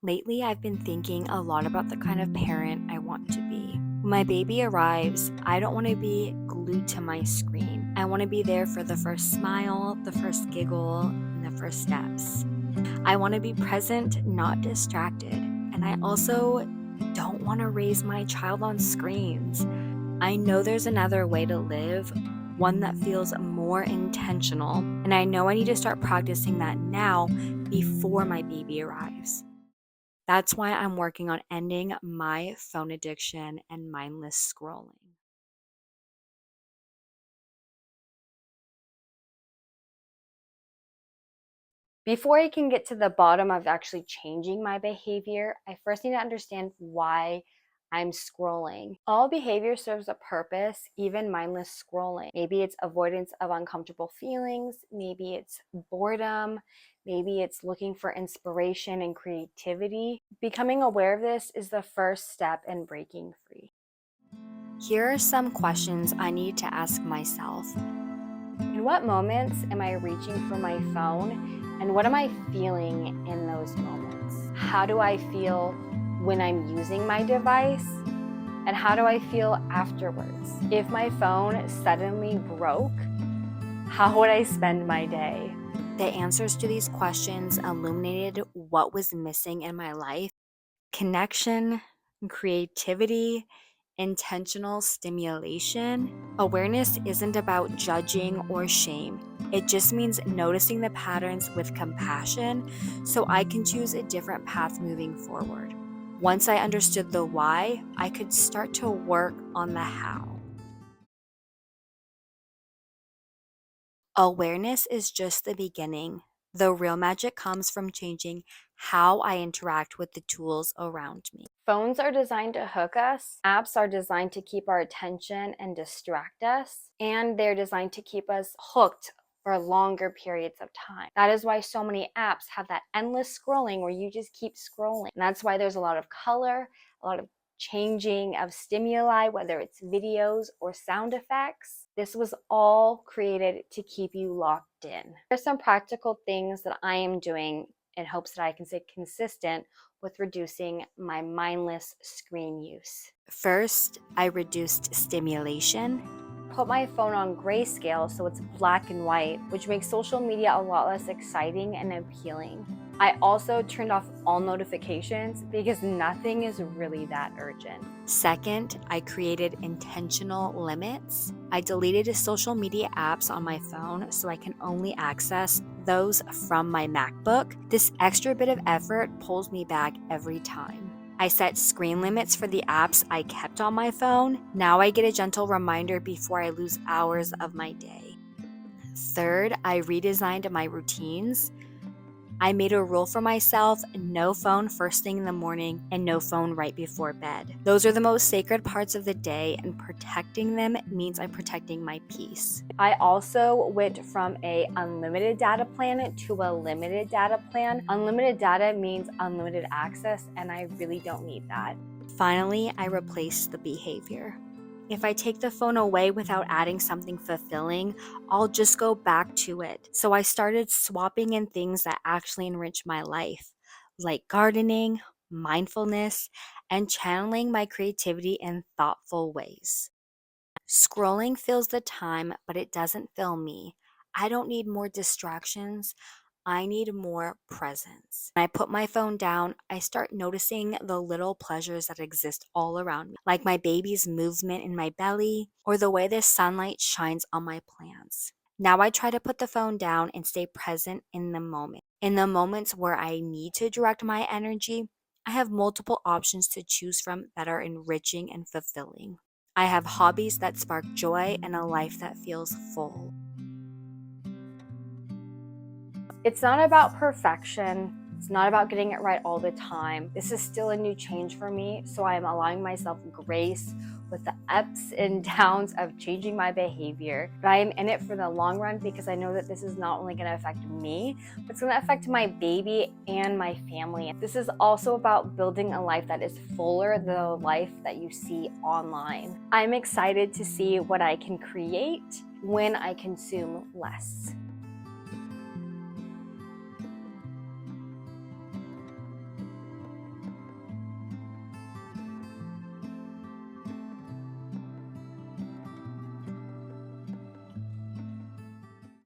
Lately, I've been thinking a lot about the kind of parent I want to be. When my baby arrives, I don't want to be glued to my screen. I want to be there for the first smile, the first giggle, and the first steps. I want to be present, not distracted. And I also don't want to raise my child on screens. I know there's another way to live, one that feels more intentional, and I know I need to start practicing that now before my baby arrives. That's why I'm working on ending my phone addiction and mindless scrolling. Before I can get to the bottom of actually changing my behavior, I first need to understand why I'm scrolling. All behavior serves a purpose, even mindless scrolling. Maybe it's avoidance of uncomfortable feelings, maybe it's boredom, maybe it's looking for inspiration and creativity. Becoming aware of this is the first step in breaking free. Here are some questions I need to ask myself. In what moments am I reaching for my phone? And what am I feeling in those moments? How do I feel when I'm using my device? And how do I feel afterwards? If my phone suddenly broke, how would I spend my day? The answers to these questions illuminated what was missing in my life: connection, creativity, intentional stimulation. Awareness isn't about judging or shame. It just means noticing the patterns with compassion so I can choose a different path moving forward. Once I understood the why, I could start to work on the how. Awareness is just the beginning. The real magic comes from changing how I interact with the tools around me. Phones are designed to hook us, apps are designed to keep our attention and distract us, and they're designed to keep us hooked for longer periods of time. That is why so many apps have that endless scrolling where you just keep scrolling. And that's why there's a lot of color, a lot of changing of stimuli, whether it's videos or sound effects. This was all created to keep you locked in. There's some practical things that I am doing in hopes that I can stay consistent with reducing my mindless screen use. First, I reduced stimulation. Put my phone on grayscale so it's black and white, which makes social media a lot less exciting and appealing. I also turned off all notifications because nothing is really that urgent. Second, I created intentional limits. I deleted social media apps on my phone so I can only access those from my MacBook. This extra bit of effort pulls me back every time. I set screen limits for the apps I kept on my phone. Now I get a gentle reminder before I lose hours of my day. Third, I redesigned my routines. I made a rule for myself: no phone first thing in the morning and no phone right before bed. Those are the most sacred parts of the day, and protecting them means I'm protecting my peace. I also went from a unlimited data plan to a limited data plan. Unlimited data means unlimited access, and I really don't need that. Finally, I replaced the behavior. If I take the phone away without adding something fulfilling, I'll just go back to it. So I started swapping in things that actually enrich my life, like gardening, mindfulness, and channeling my creativity in thoughtful ways. Scrolling fills the time, but it doesn't fill me. I don't need more distractions. I need more presence. When I put my phone down, I start noticing the little pleasures that exist all around me, like my baby's movement in my belly or the way the sunlight shines on my plants. Now I try to put the phone down and stay present in the moment. In the moments where I need to direct my energy, I have multiple options to choose from that are enriching and fulfilling. I have hobbies that spark joy and a life that feels full. It's not about perfection. It's not about getting it right all the time. This is still a new change for me, so I'm allowing myself grace with the ups and downs of changing my behavior. But I am in it for the long run because I know that this is not only going to affect me, but it's going to affect my baby and my family. This is also about building a life that is fuller than the life that you see online. I'm excited to see what I can create when I consume less.